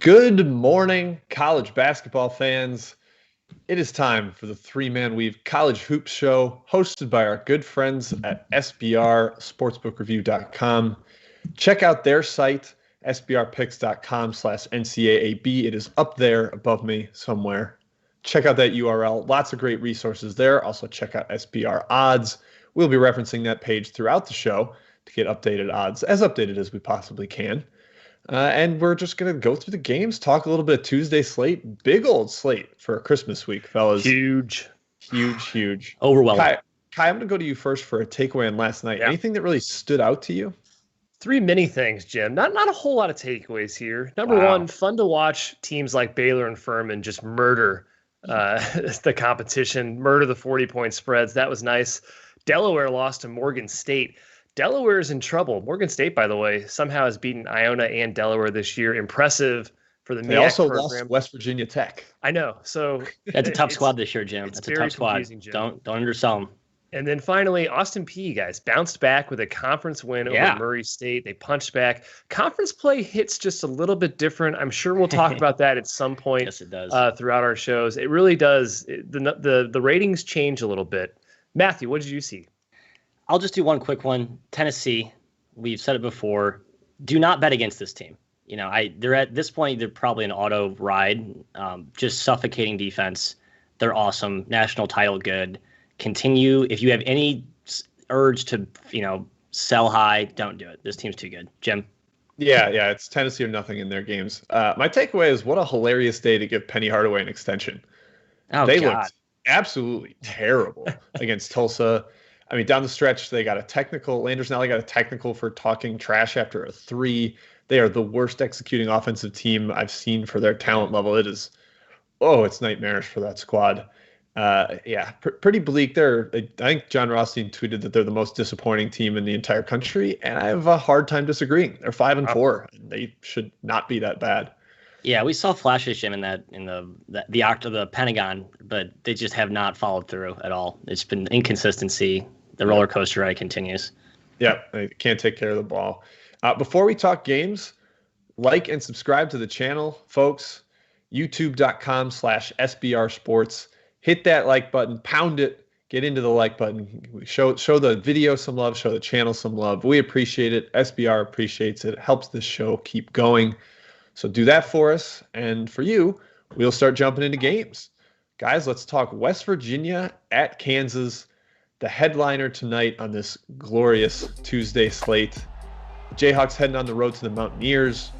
Good morning, college basketball fans. It is time for the Three-Man Weave College Hoops Show, hosted by our good friends at SBRSportsbookReview.com. Check out their site, sbrpicks.com/NCAAB. It is up there above me somewhere. Check out that URL. Lots of great resources there. Also, check out SBR Odds. We'll be referencing that page throughout the show to get updated odds, as updated as we possibly can. And we're just going to go through the games, talk a little bit of Tuesday slate. Big old slate for Christmas week, fellas. Huge. Overwhelming. Ky, I'm going to go to you first for a takeaway on last night. Yeah. Anything that really stood out to you? Three mini things, Jim. Not a whole lot of takeaways here. Number one, fun to watch teams like Baylor and Furman just murder the competition, murder the 40-point spreads. That was nice. Delaware lost to Morgan State. Delaware is in trouble. Morgan State, by the way, somehow has beaten Iona and Delaware this year. Impressive for the MEAC They also program. lost West Virginia Tech. I know. So that's a tough squad this year, Jim. That's a tough squad. Don't undersell them. And then finally, Austin Peay, guys, bounced back with a conference win over Murray State. They punched back. Conference play hits just a little bit different. I'm sure we'll talk about that at some point. Yes, it does. Throughout our shows. It really does. The ratings change a little bit. Matthew, what did you see? I'll just do one quick one. Tennessee, we've said it before. Do not bet against this team. You know, they're at this point, they're probably an auto ride, just suffocating defense. They're awesome. National title good. Continue. If you have any urge to, sell high, don't do it. This team's too good. Jim? Yeah, it's Tennessee or nothing in their games. My takeaway is what a hilarious day to give Penny Hardaway an extension. They looked absolutely terrible against Tulsa. I mean, down the stretch, they got a technical. Landers now got a technical for talking trash after a three. They are the worst executing offensive team I've seen for their talent level. It is, it's nightmarish for that squad. Pretty bleak. I think John Rothstein tweeted that they're the most disappointing team in the entire country, and I have a hard time disagreeing. They're 5-4, and they should not be that bad. Yeah, we saw flashes, Jim, in the Pentagon, but they just have not followed through at all. It's been inconsistency. The roller coaster ride continues. Yeah, they can't take care of the ball. Before we talk games, like and subscribe to the channel, folks. YouTube.com/SBR Sports. Hit that like button, pound it, get into the like button. Show the video some love, show the channel some love. We appreciate it. SBR appreciates it. It helps this show keep going. So do that for us. And for you, we'll start jumping into games. Guys, let's talk West Virginia at Kansas, the headliner tonight on this glorious Tuesday slate. Jayhawks heading on the road to the Mountaineers.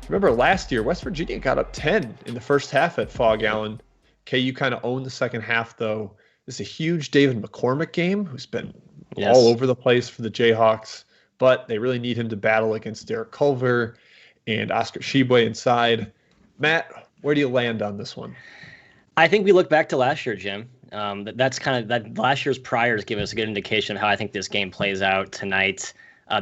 Remember last year, West Virginia got up 10 in the first half at Fog Allen. KU kind of owned the second half, though. This is a huge David McCormick game, who's been all over the place for the Jayhawks, but they really need him to battle against Derek Culver and Oscar Tshiebwe inside. Matt, where do you land on this one? I think we look back to last year, Jim. That's kind of that last year's priors give us a good indication of how I think this game plays out tonight.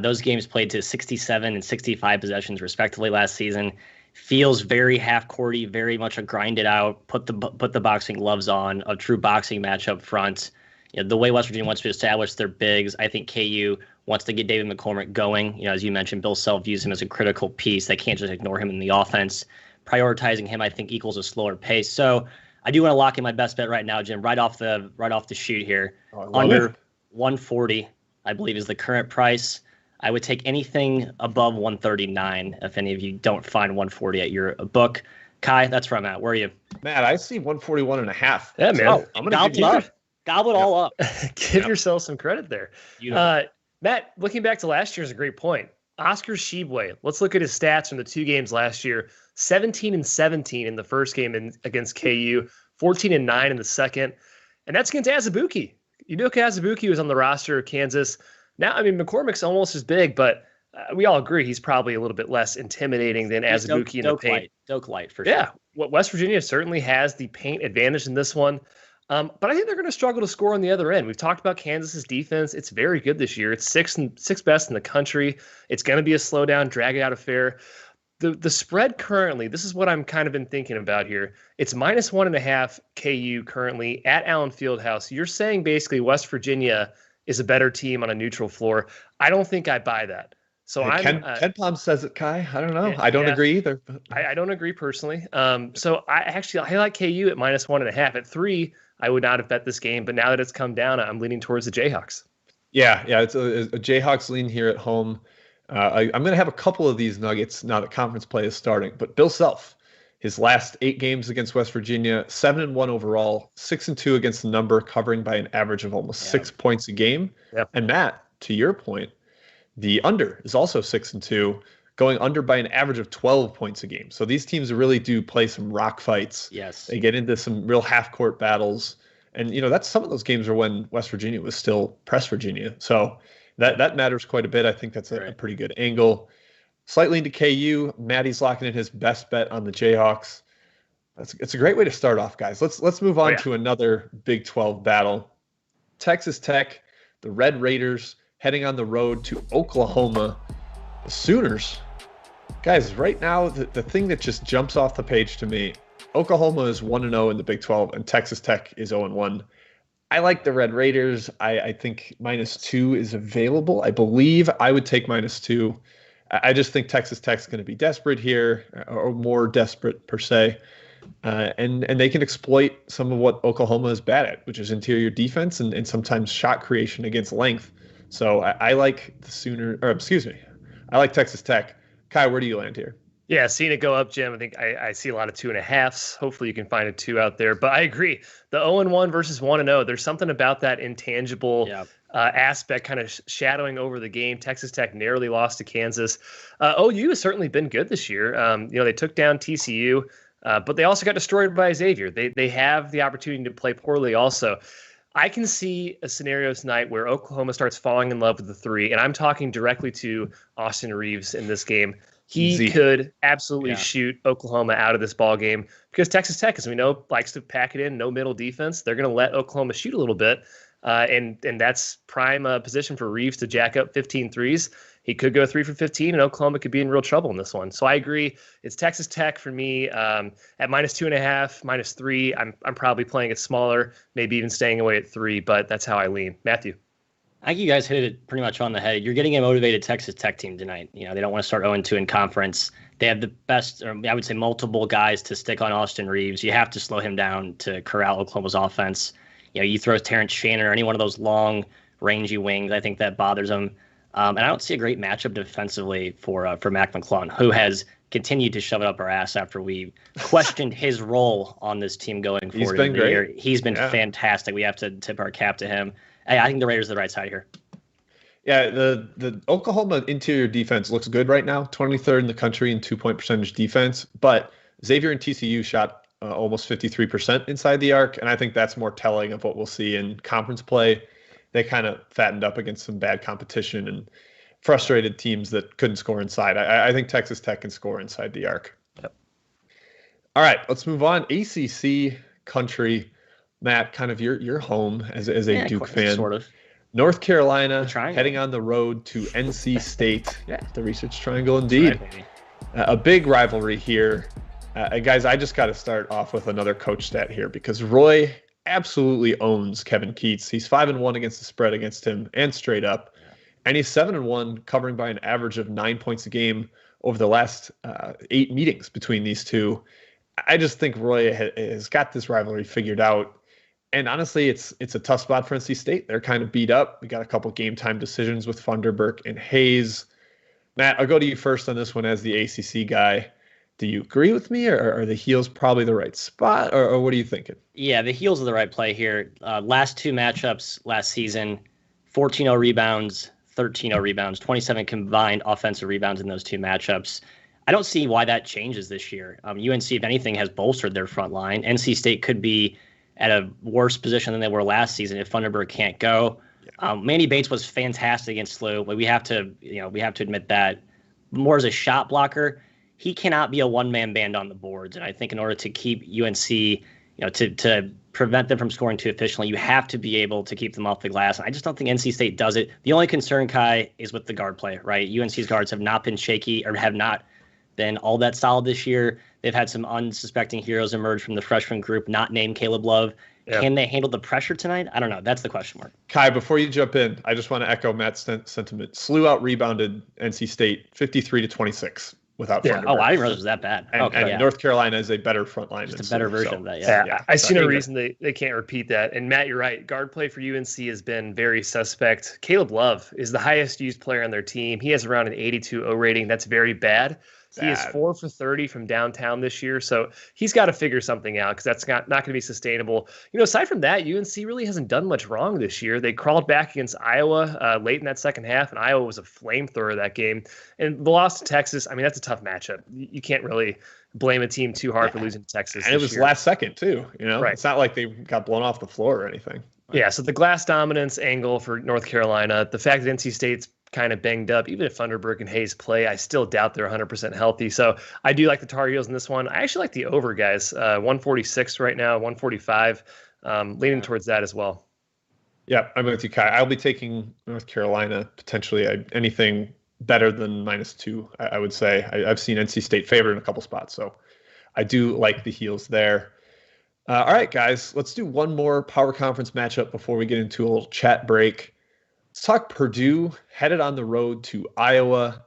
Those games played to 67 and 65 possessions respectively last season. Feels very half-courty, very much a grind it out, put the boxing gloves on, a true boxing match up front. The way West Virginia wants to establish their bigs, I think KU wants to get David McCormick going. As you mentioned, Bill Self views him as a critical piece. They can't just ignore him in the offense. Prioritizing him, I think, equals a slower pace. So I do want to lock in my best bet right now, Jim. Right off the shoot here, under 140, I believe, is the current price. I would take anything above 139 if any of you don't find 140 at your book. Ky, that's where I'm at. Where are you? Matt, I see 141.5. Yeah, man. I'm going to gobble it all up. Give yourself some credit there. Matt, looking back to last year is a great point. Oscar Tshiebwe, let's look at his stats from the two games last year. 17 and 17 in the first game against KU, 14 and 9 in the second. And that's against Azubuike. Azubuike was on the roster of Kansas. Now, McCormick's almost as big, but we all agree he's probably a little bit less intimidating than Azubuike in the paint. Doke light, for sure. Yeah, West Virginia certainly has the paint advantage in this one. But I think they're going to struggle to score on the other end. We've talked about Kansas's defense. It's very good this year. It's sixth best in the country. It's going to be a slowdown, drag-out affair. The spread currently, this is what I'm kind of been thinking about here. It's -1.5 KU currently at Allen Fieldhouse. You're saying basically West Virginia is a better team on a neutral floor. I don't think I buy that. So Ken Palm says it, Ky. I don't know. Yeah, I don't agree either. I don't agree personally. So I like KU at -1.5. At 3, I would not have bet this game, but now that it's come down, I'm leaning towards the Jayhawks. Yeah, it's a Jayhawks lean here at home. I'm going to have a couple of these nuggets now that conference play is starting. But Bill Self, his last 8 games against West Virginia, 7-1 overall, 6-2 against the number, covering by an average of almost 6 points a game. Yep. And Matt, to your point, the under is also 6-2, going under by an average of 12 points a game. So these teams really do play some rock fights. Yes. They get into some real half-court battles. And, that's some of those games are when West Virginia was still press Virginia. So that matters quite a bit. I think that's a pretty good angle. Slightly into KU. Maddie's locking in his best bet on the Jayhawks. It's a great way to start off, guys. Let's move on to another Big 12 battle. Texas Tech, the Red Raiders, heading on the road to Oklahoma. The Sooners. Guys, right now, the thing that just jumps off the page to me, Oklahoma is 1-0 in the Big 12, and Texas Tech is 0-1. I like the Red Raiders. I think -2 is available. I believe I would take -2. I just think Texas Tech's going to be desperate here, or more desperate per se. And they can exploit some of what Oklahoma is bad at, which is interior defense and sometimes shot creation against length. So I like I like Texas Tech. Ky, where do you land here? Yeah, seeing it go up, Jim. I think I see a lot of 2.5s. Hopefully you can find a 2 out there. But I agree. The 0-1 versus 1-0, there's something about that intangible aspect kind of shadowing over the game. Texas Tech narrowly lost to Kansas. OU has certainly been good this year. They took down TCU, but they also got destroyed by Xavier. They have the opportunity to play poorly also. I can see a scenario tonight where Oklahoma starts falling in love with the 3, and I'm talking directly to Austin Reeves in this game. He could absolutely shoot Oklahoma out of this ball game because Texas Tech, as we know, likes to pack it in, no middle defense. They're going to let Oklahoma shoot a little bit, and that's prime position for Reeves to jack up 15 threes. He could go 3 for 15, and Oklahoma could be in real trouble in this one. So I agree. It's Texas Tech for me at -2.5, -3. I'm probably playing it smaller, maybe even staying away at 3, but that's how I lean. Matthew. I think you guys hit it pretty much on the head. You're getting a motivated Texas Tech team tonight. They don't want to start 0-2 in conference. They have the best, or I would say multiple guys to stick on Austin Reeves. You have to slow him down to corral Oklahoma's offense. You throw Terrence Shannon or any one of those long, rangy wings. I think that bothers him. And I don't see a great matchup defensively for Mac McClung, who has continued to shove it up our ass after we questioned his role on this team going forward. He's been great. He's been fantastic. We have to tip our cap to him. I think the Raiders are the right side here. Yeah, the Oklahoma interior defense looks good right now, 23rd in the country in 2-point percentage defense. But Xavier and TCU shot almost 53% inside the arc, and I think that's more telling of what we'll see in conference play. They kind of fattened up against some bad competition and frustrated teams that couldn't score inside. I think Texas Tech can score inside the arc. Yep. All right, let's move on. ACC country. Matt, kind of your home as a Duke fan. Sort of. North Carolina heading on the road to NC State. Yeah, the Research Triangle indeed. Right, a big rivalry here. Guys, I just got to start off with another coach stat here because Roy absolutely owns Kevin Keats. He's 5-1 against the spread against him and straight up. And he's 7-1, covering by an average of 9 points a game over the last 8 meetings between these two. I just think Roy has got this rivalry figured out. And honestly, it's a tough spot for NC State. They're kind of beat up. We got a couple game time decisions with Funderburk and Hayes. Matt, I'll go to you first on this one as the ACC guy. Do you agree with me, or are the heels probably the right spot, or what are you thinking? Yeah, the heels are the right play here. Last 2 matchups last season, 14-0 rebounds, 13-0 rebounds, 27 combined offensive rebounds in those 2 matchups. I don't see why that changes this year. UNC, if anything, has bolstered their front line. NC State could be at a worse position than they were last season if Funderburk can't go. Manny Bates was fantastic against SLU, but we have to admit that more as a shot blocker, he cannot be a one-man band on the boards. And I think in order to keep UNC, to prevent them from scoring too efficiently, you have to be able to keep them off the glass. And I just don't think NC State does it. The only concern, Ky, is with the guard play, right? UNC's guards have not been shaky or have not been all that solid this year. They've had some unsuspecting heroes emerge from the freshman group, not named Caleb Love. Yeah. Can they handle the pressure tonight? I don't know. That's the question mark. Ky, before you jump in, I just want to echo Matt's sentiment. Slew out rebounded NC State 53-26 without Thunderbird. Oh, I didn't realize it was that bad. And North Carolina is a better front line. Just a better version of that, I see no reason they can't repeat that. And Matt, you're right. Guard play for UNC has been very suspect. Caleb Love is the highest used player on their team. He has around an 82 O rating. That's very bad. He is 4 for 30 from downtown this year. So he's got to figure something out because that's not going to be sustainable. Aside from that, UNC really hasn't done much wrong this year. They crawled back against Iowa late in that second half, and Iowa was a flamethrower that game. And the loss to Texas, I mean, that's a tough matchup. You can't really blame a team too hard for losing to Texas. And it was last second, too. Right. It's not like they got blown off the floor or anything. Yeah, so the glass dominance angle for North Carolina, the fact that NC State's kind of banged up, even if Thunderbird and Hayes play, I still doubt they're 100% healthy. So I do like the Tar Heels in this one. I actually like the over, guys. 146 right now, 145. Leaning towards that as well. Yeah, I'm with you, Ky. I'll be taking North Carolina, potentially anything better than -2, I would say. I've seen NC State favored in a couple spots, so I do like the Heels there. All right, guys, let's do one more Power Conference matchup before we get into a little chat break. Let's talk Purdue, headed on the road to Iowa.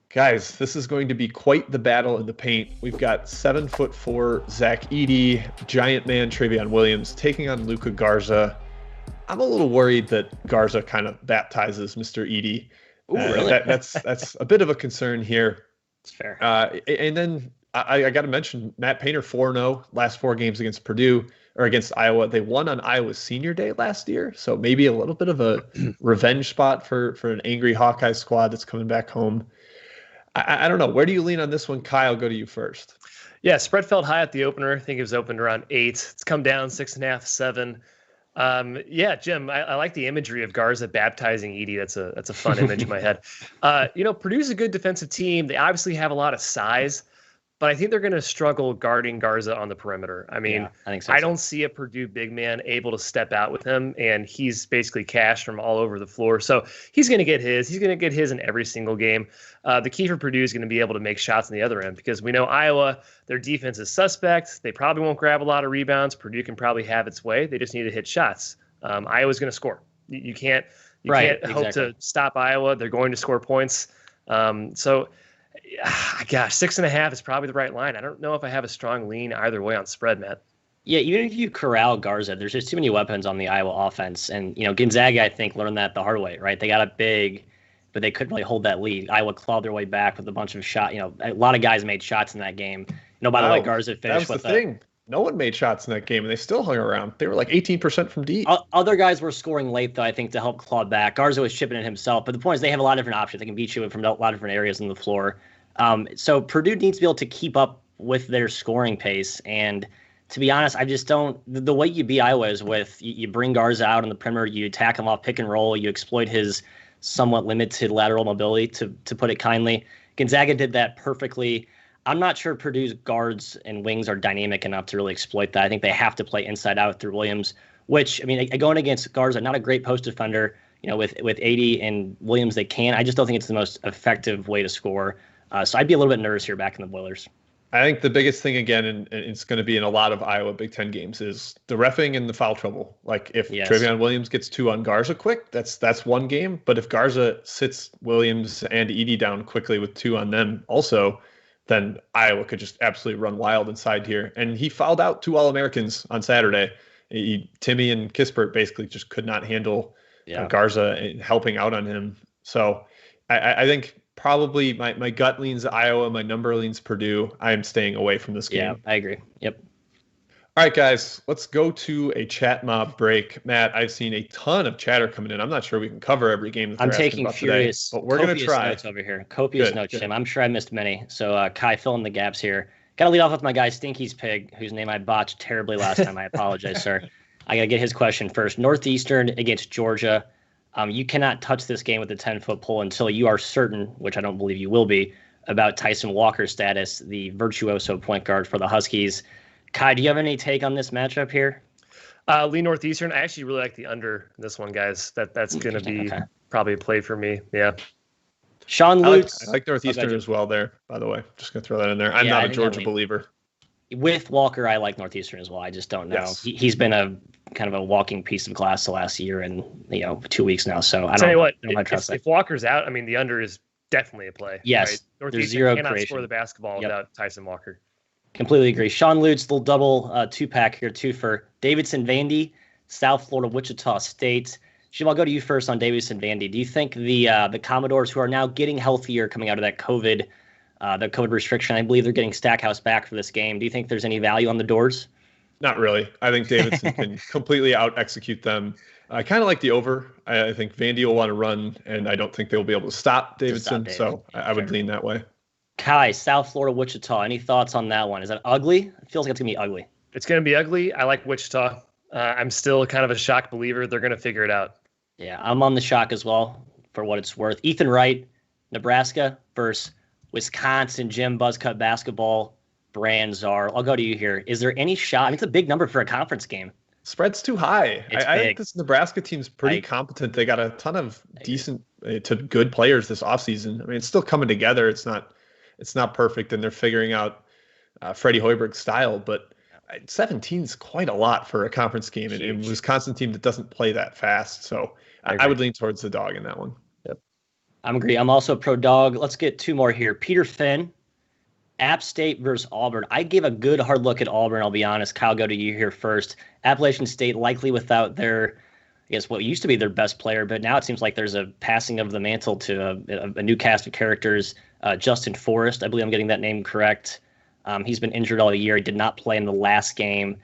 Guys, this is going to be quite the battle in the paint. We've got 7'4" Zach Edey, giant man Travion Williams taking on Luka Garza. I'm a little worried that Garza kind of baptizes Mr. Edey. Ooh, really? That's a bit of a concern here. It's fair. And then I got to mention Matt Painter 4-0 last 4 games against Purdue or against Iowa. They won on Iowa's senior day last year, so maybe a little bit of a revenge spot for an angry Hawkeye squad that's coming back home. I don't know. Where do you lean on this one, Ky? I'll go to you first. Yeah, spread felt high at the opener. I think it was opened around 8. It's come down 6.5, 7. Yeah, Jim, I like the imagery of Garza baptizing Edey. That's a fun image in my head. Purdue's a good defensive team. They obviously have a lot of size, but I think they're going to struggle guarding Garza on the perimeter. I mean, I think so. I don't see a Purdue big man able to step out with him, and he's basically cashed from all over the floor. So he's going to get his. He's going to get his in every single game. The key for Purdue is going to be able to make shots on the other end because we know Iowa, their defense is suspect. They probably won't grab a lot of rebounds. Purdue can probably have its way. They just need to hit shots. Iowa's going to score. You can't hope to stop Iowa. They're going to score points. Gosh, 6.5 is probably the right line. I don't know if I have a strong lean either way on spread, Matt. Yeah, even if you corral Garza, there's just too many weapons on the Iowa offense. And, Gonzaga, I think, learned that the hard way, right? They got up big, but they couldn't really hold that lead. Iowa clawed their way back with a bunch of shots. A lot of guys made shots in that game. By the way, Garza finished with that was the thing. No one made shots in that game, and they still hung around. They were like 18% from deep. Other guys were scoring late, though, I think, to help claw back. Garza was chipping it himself. But the point is they have a lot of different options. They can beat you from a lot of different areas on the floor. So Purdue needs to be able to keep up with their scoring pace. And to be honest, I just don't. The way you beat Iowa is with you bring Garza out on the perimeter, you attack him off pick and roll, you exploit his somewhat limited lateral mobility, to put it kindly. Gonzaga did that perfectly. I'm not sure Purdue's guards and wings are dynamic enough to really exploit that. I think they have to play inside out through Williams, which, going against Garza, not a great post defender, with Edey and Williams, they can. I just don't think it's the most effective way to score. So I'd be a little bit nervous here back in the Boilers. I think the biggest thing, again, and it's going to be in a lot of Iowa Big Ten games, is the reffing and the foul trouble. Like, if Travion Williams gets 2 on Garza quick, that's one game. But if Garza sits Williams and Edey down quickly with 2 on them also, then Iowa could just absolutely run wild inside here. And he fouled out 2 All-Americans on Saturday. Timmy and Kispert basically just could not handle Garza and helping out on him. So I think probably my gut leans Iowa, my number leans Purdue. I am staying away from this game. Yeah, I agree. Yep. All right, guys, let's go to a chat mob break. Matt, I've seen a ton of chatter coming in. I'm not sure we can cover every game that I'm taking furious, today, but we're going to try. Notes over here. Copious notes, Jim. I'm sure I missed many. So, Ky, fill in the gaps here. Got to lead off with my guy, Stinky's Pig, whose name I botched terribly last time. I apologize, sir. I got to get his question first. Northeastern against Georgia. You cannot touch this game with a 10-foot pole until you are certain, which I don't believe you will be, about Tyson Walker's status, the virtuoso point guard for the Huskies. Ky, do you have any take on this matchup here? Lee Northeastern. I actually really like the under this one, guys. That's going to be probably a play for me. Yeah. Sean Lutz. I like Northeastern as well there, by the way. Just going to throw that in there. I'm not a Georgia believer. With Walker, I like Northeastern as well. I just don't know. Yes. He's been a kind of a walking piece of glass the last year and 2 weeks now. So Tell you what, trust if Walker's out, I mean, the under is definitely a play. Yes, right? there's zero cannot creation. score the basketball without Tyson Walker. Completely agree. Sean Lutz, little double two-pack here too for Davidson Vandy, South Florida, Wichita State. Jim, I'll go to you first on Davidson Vandy. Do you think the Commodores, who are now getting healthier coming out of that COVID restriction, I believe they're getting Stackhouse back for this game. Do you think there's any value on the doors? Not really. I think Davidson can completely out-execute them. I kind of like the over. I think Vandy will want to run, and I don't think they'll be able to stop Davidson. So I would lean that way. Ky, South Florida, Wichita. Any thoughts on that one? Is that ugly? It feels like it's going to be ugly. It's going to be ugly. I like Wichita. I'm still kind of a shock believer. They're going to figure it out. Yeah, I'm on the shock as well, for what it's worth. Ethan Wright, Nebraska versus Wisconsin. Jim, Buzzcut basketball brands are. I'll go to you here. Is there any shot? I mean, it's a big number for a conference game. Spread's too high. I think this Nebraska team's pretty competent. They got a ton of decent to good players this offseason. I mean, it's still coming together. It's not perfect, and they're figuring out Freddie Hoiberg's style, but 17 is quite a lot for a conference game in a Wisconsin team that doesn't play that fast. So I would lean towards the dog in that one. Yep. I'm agree. I'm also pro dog. Let's get two more here. Peter Finn, App State versus Auburn. I gave a good hard look at Auburn, I'll be honest. Kyle, go to you here first. Appalachian State likely without their, I guess, what used to be their best player, but now it seems like there's a passing of the mantle to a new cast of characters. Justin Forrest, I believe I'm getting that name correct. He's been injured all year. He did not play in the last game,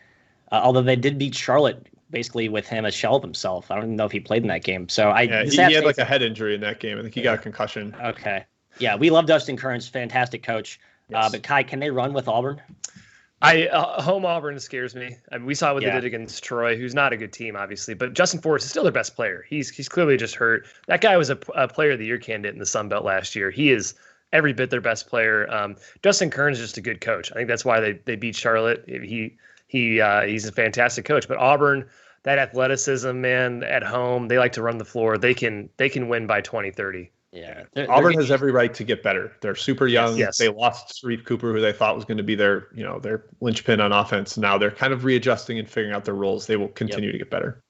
although they did beat Charlotte basically with him a shell of himself. I don't even know if he played in that game. So he had like a head injury in that game. I think he got a concussion. Okay. Yeah, we love Dustin Kearns, fantastic coach. Yes. But Ky, can they run with Auburn? Home Auburn scares me. I mean, we saw what they did against Troy, who's not a good team, obviously. But Justin Forrest is still their best player. He's clearly just hurt. That guy was a Player of the Year candidate in the Sun Belt last year. He is every bit their best player. Justin Kearns is just a good coach. I think that's why they beat Charlotte. He's a fantastic coach. But Auburn, that athleticism, man, at home, they like to run the floor. They can win by 20, 30. Yeah, Auburn has every right to get better. They're super young. Yes. They lost Sharif Cooper, who they thought was going to be their linchpin on offense. Now they're kind of readjusting and figuring out their roles. They will continue to get better.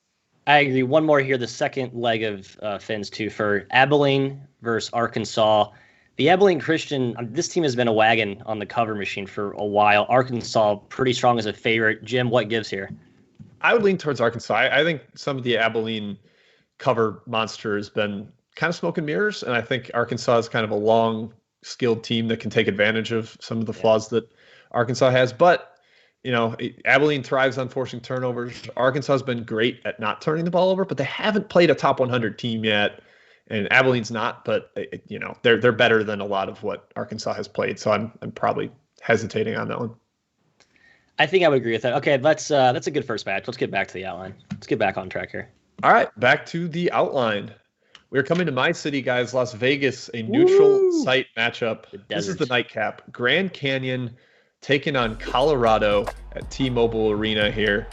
I agree. One more here, the second leg of Finn's too, for Abilene versus Arkansas. The Abilene Christian, this team has been a wagon on the cover machine for a while. Arkansas pretty strong as a favorite. Jim, what gives here? I would lean towards Arkansas. I think some of the Abilene cover monster has been kind of smoke and mirrors, and I think Arkansas is kind of a long, skilled team that can take advantage of some of the flaws that Arkansas has. But Abilene thrives on forcing turnovers. Arkansas has been great at not turning the ball over, but they haven't played a top 100 team yet, and Abilene's not. But they're better than a lot of what Arkansas has played. So I'm probably hesitating on that one. I think I would agree with that. Okay, that's a good first match. Let's get back to the outline. Let's get back on track here. All right, back to the outline. We're coming to my city, guys, Las Vegas, a neutral site matchup. This is the nightcap. Grand Canyon taking on Colorado at T-Mobile Arena here.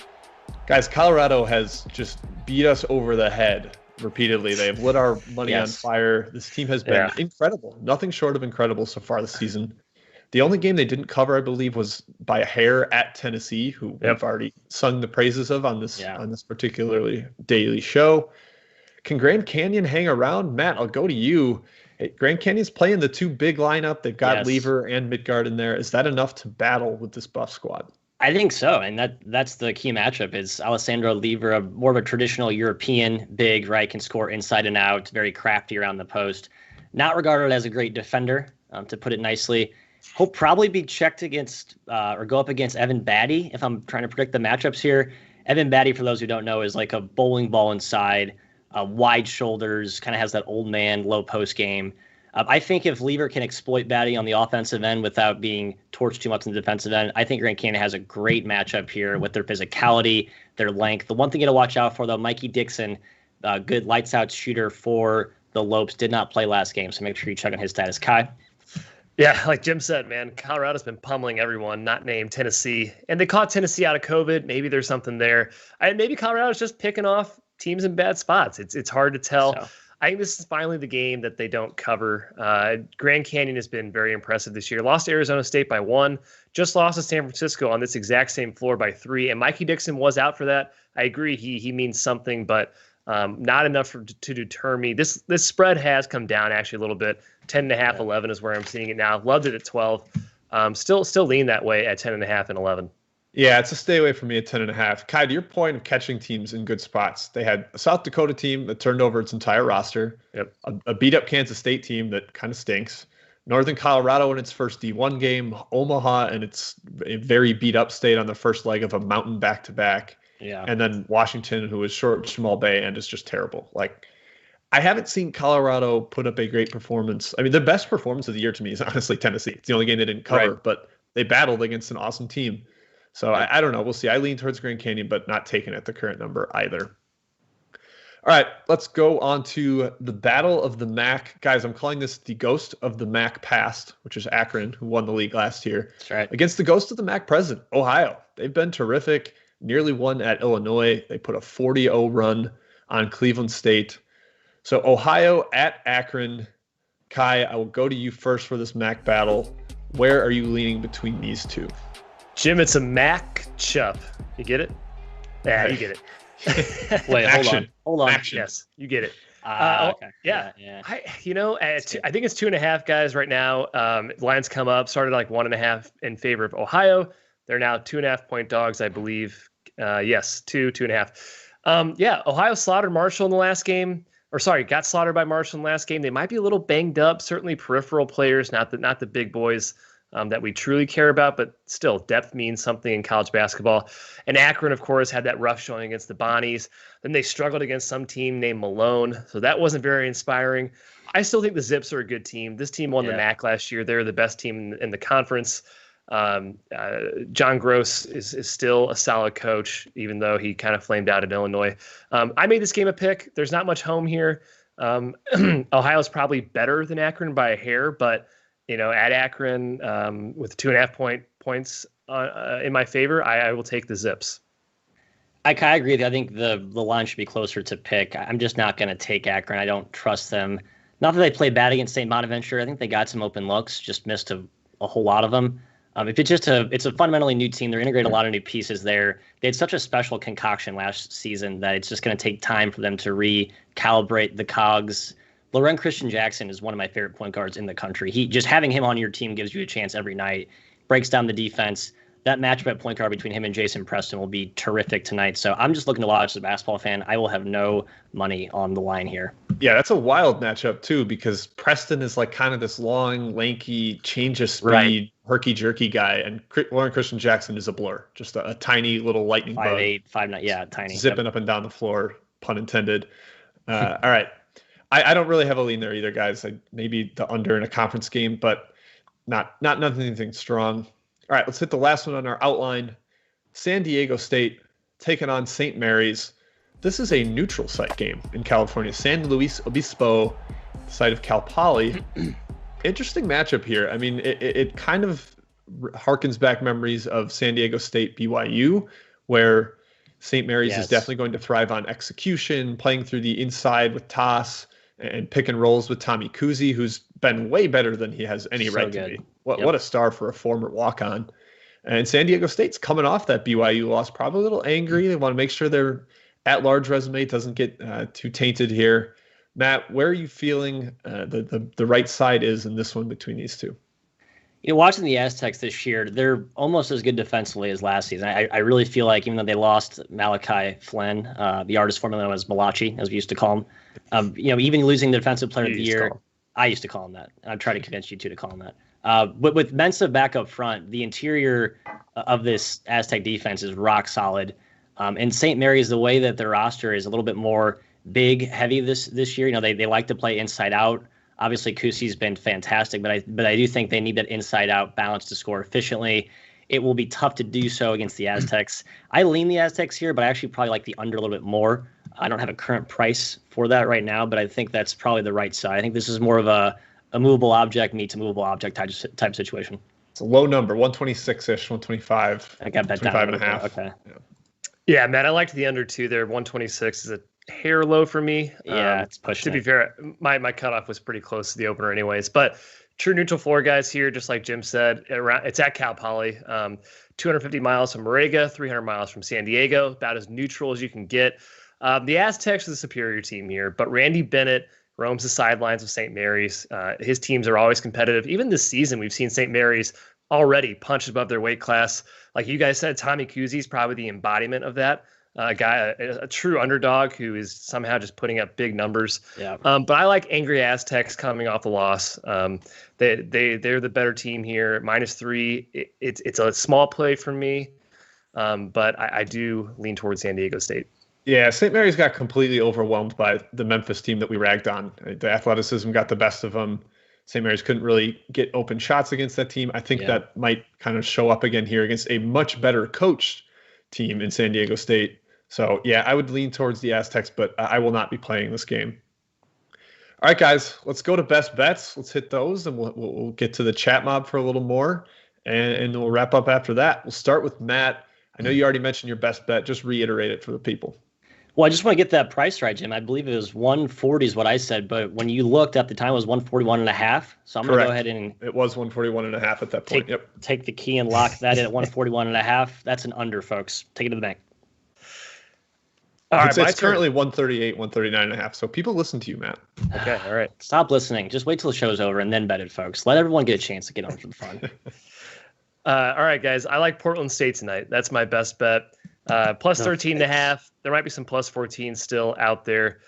Guys, Colorado has just beat us over the head repeatedly. They have lit our money on fire. This team has been incredible. Nothing short of incredible so far this season. The only game they didn't cover, I believe, was by a hair at Tennessee, who we've already sung the praises of on this particularly daily show. Can Grand Canyon hang around? Matt, I'll go to you. Hey, Grand Canyon's playing the two big lineup. They've got Lever and Midgard in there. Is that enough to battle with this buff squad? I think so, and that's the key matchup. Is Alessandro Lever, more of a traditional European big, right? Can score inside and out, very crafty around the post. Not regarded as a great defender, to put it nicely. He'll probably be checked against or go up against Evan Batty if I'm trying to predict the matchups here. Evan Batty, for those who don't know, is like a bowling ball inside. Wide shoulders, kind of has that old man low post game. I think if Lever can exploit Batty on the offensive end without being torched too much in the defensive end, I think Grand Canyon has a great matchup here with their physicality, their length. The one thing you got to watch out for, though, Mikey Dixon, good lights out shooter for the Lopes, did not play last game, so make sure you check on his status. Ky? Yeah, like Jim said, man, Colorado's been pummeling everyone, not named Tennessee. And they caught Tennessee out of COVID. Maybe there's something there. Maybe Colorado's just picking off teams in bad spots. It's hard to tell. I think this is finally the game that they don't cover. Grand Canyon has been very impressive this year. Lost to Arizona State by 1, just lost to San Francisco on this exact same floor by 3. And Mikey Dixon was out for that. I agree, he means something, but not enough to deter me. This spread has come down actually a little bit. 10.5, 11 is where I'm seeing it now. Loved it at 12. Still lean that way at 10.5 and 11. Yeah, it's a stay away from me at 10.5. Ky, to your point of catching teams in good spots, they had a South Dakota team that turned over its entire roster, a beat-up Kansas State team that kind of stinks, Northern Colorado in its first D1 game, Omaha and its a very beat-up state on the first leg of a mountain back-to-back, and then Washington, who is short Jamal Bay and is just terrible. Like, I haven't seen Colorado put up a great performance. I mean, the best performance of the year to me is honestly Tennessee. It's the only game they didn't cover, but they battled against an awesome team. So I don't know. We'll see. I lean towards Grand Canyon, but not taking at the current number either. All right, let's go on to the Battle of the MAC. Guys, I'm calling this the Ghost of the MAC Past, which is Akron, who won the league last year. That's right. Against the Ghost of the MAC Present, Ohio. They've been terrific. Nearly won at Illinois. They put a 40-0 run on Cleveland State. So Ohio at Akron. Ky, I will go to you first for this MAC battle. Where are you leaning between these two? Jim, it's a matchup. You get it? Yeah, you get it. Wait, hold on. Action. Yes, you get it. Okay. Yeah. Yeah. I think it's 2.5 guys right now. Lines come up, started like 1.5 in favor of Ohio. They're now 2.5 point dogs, I believe. Yes, 2.5. Ohio slaughtered Marshall in the last game. Got slaughtered by Marshall in the last game. They might be a little banged up, certainly peripheral players, not the big boys that we truly care about, but still, depth means something in college basketball. And Akron, of course, had that rough showing against the Bonnies. Then they struggled against some team named Malone, so that wasn't very inspiring. I still think the Zips are a good team. This team won the MAC last year. They're the best team in the conference. John Gross is still a solid coach, even though he kind of flamed out at Illinois. I made this game a pick. There's not much home here. Ohio's probably better than Akron by a hair, but at Akron with 2.5 points in my favor, I will take the Zips. I agree with you. I think the line should be closer to pick. I'm just not going to take Akron. I don't trust them. Not that they played bad against St. Bonaventure. I think they got some open looks, just missed a whole lot of them. It's a fundamentally new team. They're integrating a lot of new pieces there. They had such a special concoction last season that it's just going to take time for them to recalibrate the cogs. Loren Christian Jackson is one of my favorite point guards in the country. Just having him on your team gives you a chance every night, breaks down the defense. That matchup at point guard between him and Jason Preston will be terrific tonight. So I'm just looking to watch as a basketball fan. I will have no money on the line here. Yeah, that's a wild matchup too, because Preston is like kind of this long, lanky, change of speed, herky-jerky guy, and Loren Christian Jackson is a blur, just a tiny little lightning bug. 5'8", 5'9", yeah, tiny. Zipping up and down the floor, pun intended. All right. I don't really have a lean there either, guys. Maybe the under in a conference game, but not anything strong. All right, let's hit the last one on our outline. San Diego State taking on St. Mary's. This is a neutral site game in California. San Luis Obispo, the site of Cal Poly. Interesting matchup here. I mean, it kind of harkens back memories of San Diego State BYU, where St. Mary's is definitely going to thrive on execution, playing through the inside with Toss and pick and rolls with Tommy Kuzi, who's been way better than he has any right to be. What a star for a former walk-on. And San Diego State's coming off that BYU loss, probably a little angry. They want to make sure their at-large resume doesn't get too tainted here. Matt, where are you feeling the right side is in this one between these two? Watching the Aztecs this year, they're almost as good defensively as last season. I really feel like even though they lost Malachi Flynn, the artist formerly known as Malachi, as we used to call him, even losing the defensive player of the year, I used to call him that. I'd try to convince you two to call him that. But with Mensah back up front, the interior of this Aztec defense is rock solid. And St. Mary's, the way that their roster is a little bit more big, heavy this year. They like to play inside out. Obviously, Kusi's been fantastic, but I do think they need that inside-out balance to score efficiently. It will be tough to do so against the Aztecs. I lean the Aztecs here, but I actually probably like the under a little bit more. I don't have a current price for that right now, but I think that's probably the right side. I think this is more of a movable object meets a movable object type situation. It's a low number, 126-ish, 125. I got that down 25.5. Okay. Yeah, Matt, I liked the under too there. 126 is a hair low for me. Yeah, it's pushing. To be fair, my cutoff was pretty close to the opener anyways. But true neutral floor guys here, just like Jim said, it's at Cal Poly. 250 miles from Moraga, 300 miles from San Diego, about as neutral as you can get. The Aztecs are the superior team here, but Randy Bennett roams the sidelines of St. Mary's. His teams are always competitive. Even this season, we've seen St. Mary's already punched above their weight class. Like you guys said, Tommy Kuhse is probably the embodiment of that. A guy, a true underdog who is somehow just putting up big numbers. Yeah. But I like Angry Aztecs coming off the loss. They're the better team here. -3. It's a small play for me, but I do lean towards San Diego State. Yeah, St. Mary's got completely overwhelmed by the Memphis team that we ragged on. The athleticism got the best of them. St. Mary's couldn't really get open shots against that team. I think that might kind of show up again here against a much better coached team in San Diego State. So, yeah, I would lean towards the Aztecs, but I will not be playing this game. All right, guys, let's go to best bets. Let's hit those, and we'll get to the chat mob for a little more, and we'll wrap up after that. We'll start with Matt. I know you already mentioned your best bet. Just reiterate it for the people. Well, I just want to get that price right, Jim. I believe it was 140 is what I said, but when you looked at the time, it was 141.5. So I'm going to go ahead and it was 141.5 at that point. Take the key and lock that in at 141.5. That's an under, folks. Take it to the bank. All right, it's currently 138, 139.5. So people listen to you, Matt. Okay, all right. Stop listening. Just wait till the show's over and then bet it, folks. Let everyone get a chance to get on for the fun. All right, guys. I like Portland State tonight. That's my best bet. Plus 13.5. There might be some plus 14 still out there.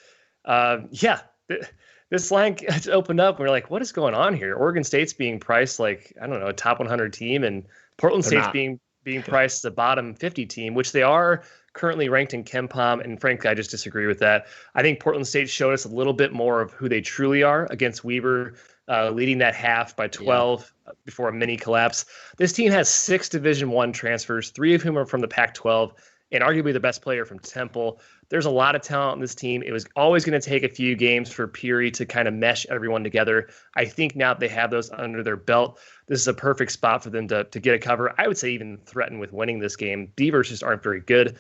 This line opened up. And we're like, what is going on here? Oregon State's being priced like, I don't know, a top 100 team, and Portland State's being priced as a bottom 50 team, which they are currently ranked in KenPom. And frankly, I just disagree with that. I think Portland State showed us a little bit more of who they truly are against Weber, leading that half by 12 before a mini collapse. This team has 6 Division I transfers, 3 of whom are from the Pac-12, and arguably the best player from Temple. There's a lot of talent in this team. It was always going to take a few games for Peary to kind of mesh everyone together. I think now that they have those under their belt, this is a perfect spot for them to get a cover. I would say even threaten with winning this game. Beavers just aren't very good.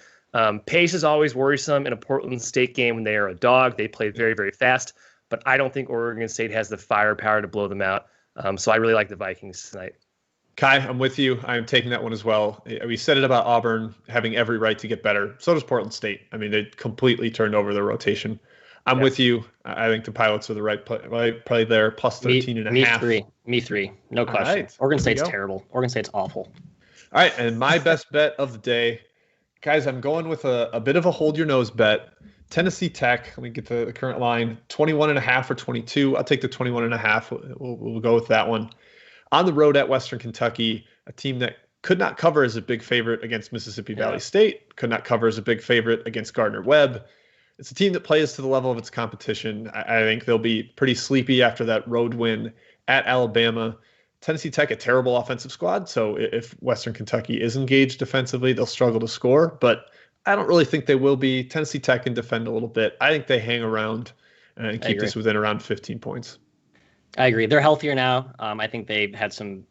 Pace is always worrisome in a Portland State game when they are a dog. They play very, very fast, but I don't think Oregon State has the firepower to blow them out. So I really like the Vikings tonight. Kai, I'm with you. I'm taking that one as well. We said it about Auburn having every right to get better. So does Portland State. I mean, they completely turned over their rotation. I'm with you. I think the Pilots are the right play there, plus 13.5. Me three. No question. Right. Oregon State's terrible. Oregon State's awful. All right, and my best bet of the day. Guys, I'm going with a bit of a hold your nose bet. Tennessee Tech, let me get the current line, 21.5 or 22. I'll take the 21.5. We'll go with that one. On the road at Western Kentucky, a team that could not cover as a big favorite against Mississippi Valley State, could not cover as a big favorite against Gardner-Webb. It's a team that plays to the level of its competition. I think they'll be pretty sleepy after that road win at Alabama. Tennessee Tech, a terrible offensive squad, so if Western Kentucky is engaged defensively, they'll struggle to score, but I don't really think they will be. Tennessee Tech can defend a little bit. I think they hang around and keep this within around 15 points. I agree. They're healthier now. I think they've had some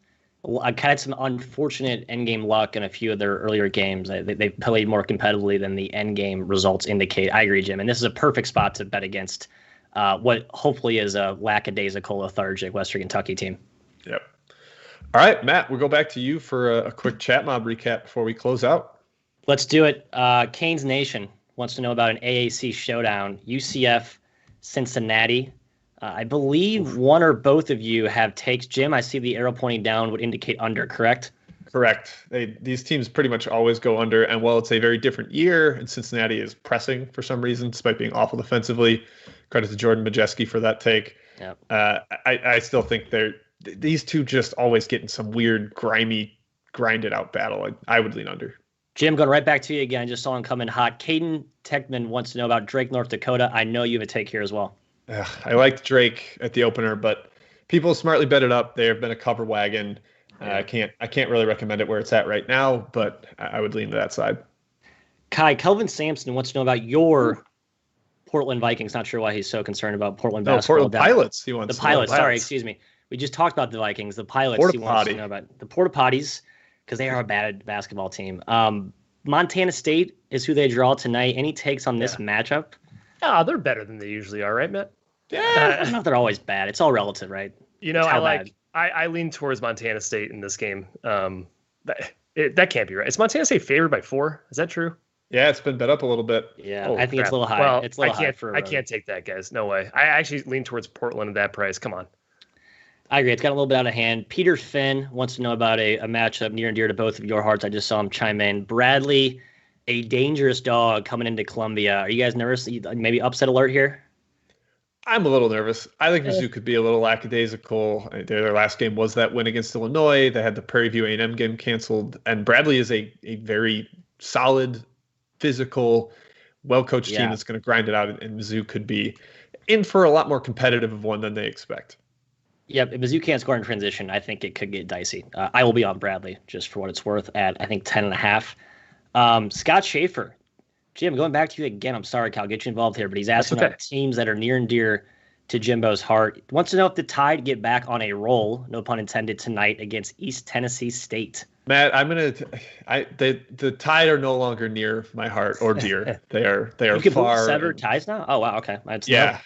unfortunate endgame luck in a few of their earlier games. They played more competitively than the endgame results indicate. I agree, Jim. And this is a perfect spot to bet against what hopefully is a lackadaisical, lethargic Western Kentucky team. Yep. All right, Matt, we'll go back to you for a quick chat mob recap before we close out. Let's do it. Canes Nation wants to know about an AAC showdown. UCF, Cincinnati. I believe one or both of you have takes. Jim, I see the arrow pointing down would indicate under, correct? Correct. These teams pretty much always go under. And while it's a very different year, and Cincinnati is pressing for some reason, despite being awful defensively, credit to Jordan Majeski for that take. Yep. I still think these two just always get in some weird, grimy, grinded out battle. I would lean under. Jim, going right back to you again. I just saw him come in hot. Caden Techman wants to know about Drake, North Dakota. I know you have a take here as well. I liked Drake at the opener, but people smartly bet it up. They have been a cover wagon. I can't really recommend it where it's at right now, but I would lean to that side. Kai, Kelvin Sampson wants to know about your Portland Vikings. Not sure why he's so concerned about Portland basketball. Portland Pilots. He wants the Pilots. Sorry, excuse me. We just talked about the Vikings. The Pilots. He wants to know about the Porta Potties because they are a bad basketball team. Montana State is who they draw tonight. Any takes on this matchup? Oh, they're better than they usually are, right, Matt? Yeah, not they're always bad. It's all relative, right? I lean towards Montana State in this game. That can't be right. Is Montana State favored by 4? Is that true? Yeah, it's been bet up a little bit. Yeah, I think it's a little high. Well, it's a little high for. I can't take that, guys. No way. I actually lean towards Portland at that price. Come on. I agree. It's got a little bit out of hand. Peter Finn wants to know about a matchup near and dear to both of your hearts. I just saw him chime in. Bradley, a dangerous dog coming into Columbia. Are you guys nervous? Maybe upset alert here? I'm a little nervous. I think Mizzou could be a little lackadaisical. Their last game was that win against Illinois. They had the Prairie View A&M game canceled. And Bradley is a very solid, physical, well-coached team that's going to grind it out. And Mizzou could be in for a lot more competitive of one than they expect. Yep, if Mizzou can't score in transition, I think it could get dicey. I will be on Bradley, just for what it's worth, at, I think, 10.5. Scott Schaefer. Jim, going back to you again, I'm sorry, Cal, get you involved here, but he's asking about teams that are near and dear to Jimbo's heart. He wants to know if the Tide get back on a roll, no pun intended, tonight against East Tennessee State. Matt, the Tide are no longer near my heart or dear. They are you can far. Sever ties now? Oh, wow, okay. Yeah.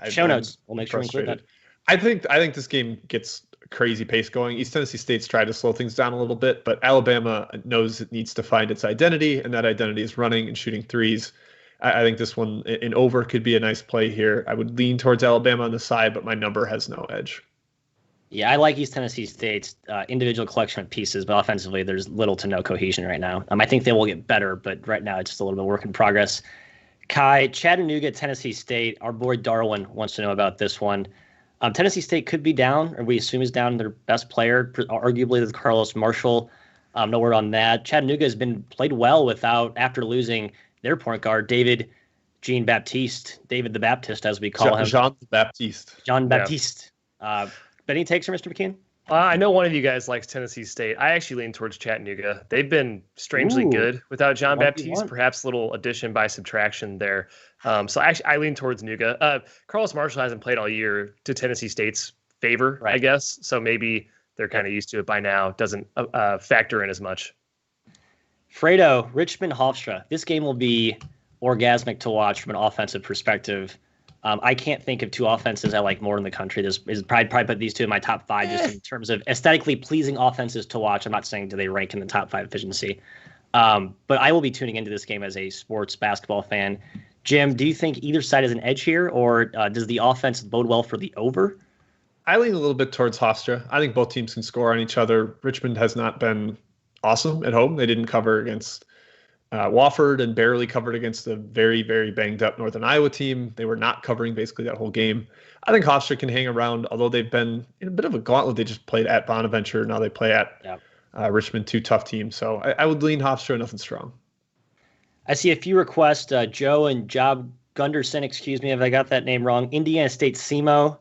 Show notes. We'll make sure we include that. I think this game gets crazy pace going. East Tennessee State's tried to slow things down a little bit, but Alabama knows it needs to find its identity, and that identity is running and shooting threes. I think this one in over could be a nice play here. I would lean towards Alabama on the side, but my number has no edge. Yeah, I like East Tennessee State's individual collection of pieces, but offensively, there's little to no cohesion right now. I think they will get better, but right now it's just a little bit work in progress. Ky, Chattanooga, Tennessee State. Our boy Darwin wants to know about this one. Tennessee State could be down, or we assume is down, their best player, arguably the Carlos Marshall. No word on that. Chattanooga has been played well after losing their point guard, David the Baptist, as we call him. Jean Baptiste. John Baptiste. Any takes from Mr. McKeon? I know one of you guys likes Tennessee State. I actually lean towards Chattanooga. They've been strangely good without John Baptiste. Perhaps a little addition by subtraction there. So I lean towards Nuga. Carlos Marshall hasn't played all year to Tennessee State's favor, I guess. So maybe they're kind of used to it by now. Doesn't factor in as much. Fredo, Richmond Hofstra. This game will be orgasmic to watch from an offensive perspective. I can't think of two offenses I like more in the country. I'd probably put these two in my top 5 just in terms of aesthetically pleasing offenses to watch. I'm not saying do they rank in the top 5 efficiency. But I will be tuning into this game as a sports basketball fan. Jim, do you think either side has an edge here, or does the offense bode well for the over? I lean a little bit towards Hofstra. I think both teams can score on each other. Richmond has not been awesome at home. They didn't cover against Wofford and barely covered against a very, very banged up Northern Iowa team. They were not covering basically that whole game. I think Hofstra can hang around, although they've been in a bit of a gauntlet. They just played at Bonaventure. Now they play at Richmond, 2 tough teams. So I would lean Hofstra, nothing strong. I see a few requests. Joe and Job Gunderson, excuse me if I got that name wrong. Indiana State SEMO.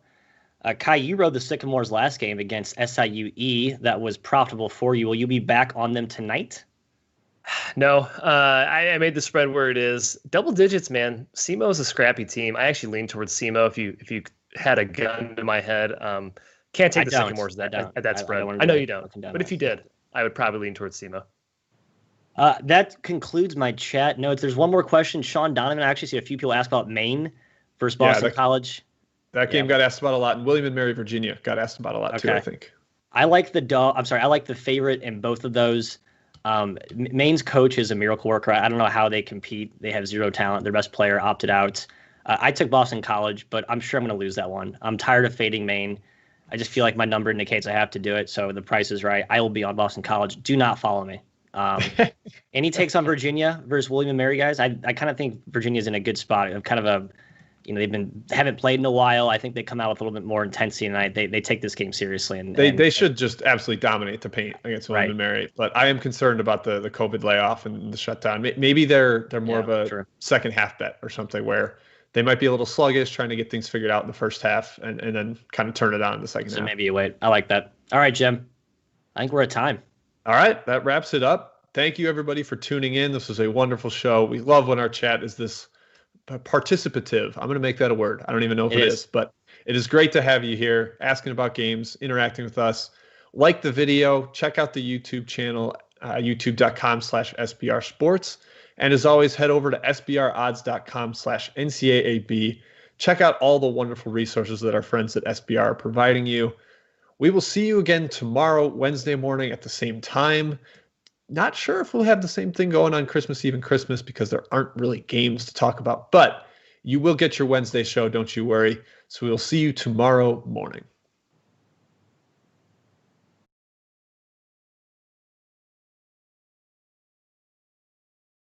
Ky, you rode the Sycamores last game against SIUE. That was profitable for you. Will you be back on them tonight? No, I made the spread where it is. Double digits, man. SEMO is a scrappy team. I actually lean towards SEMO if you had a gun to my head. Can't take the Sycamores at that spread. I know you don't. But if you did, I would probably lean towards SEMO. That concludes my chat notes. There's one more question. Sean Donovan, I actually see a few people ask about Maine versus Boston College. That game got asked about a lot. And William and Mary, Virginia got asked about a lot too, I think. I like I like the favorite in both of those. Maine's coach is a miracle worker. I don't know how they compete. They have zero talent. Their best player opted out. I took Boston College, but I'm sure I'm going to lose that one. I'm tired of fading Maine. I just feel like my number indicates I have to do it. So the price is right. I will be on Boston College. Do not follow me. Any takes on Virginia versus William and Mary, guys? I kind of think Virginia's in a good spot. Kind of haven't played in a while. I think they come out with a little bit more intensity tonight. They take this game seriously, and they should just absolutely dominate the paint against William and Mary. But I am concerned about the COVID layoff and the shutdown. Maybe they're more of a second half bet or something where they might be a little sluggish, trying to get things figured out in the first half, and then kind of turn it on in the second half. So maybe you wait. I like that. All right, Jim. I think we're at time. All right, that wraps it up. Thank you, everybody, for tuning in. This was a wonderful show. We love when our chat is this participative. I'm going to make that a word. I don't even know if it is, but it is great to have you here asking about games, interacting with us. Like the video, check out the YouTube channel, youtube.com/SBR Sports. And as always, head over to sbrodds.com/NCAAB. Check out all the wonderful resources that our friends at SBR are providing you. We will see you again tomorrow, Wednesday morning at the same time. Not sure if we'll have the same thing going on Christmas Eve and Christmas because there aren't really games to talk about, but you will get your Wednesday show, don't you worry. So we'll see you tomorrow morning.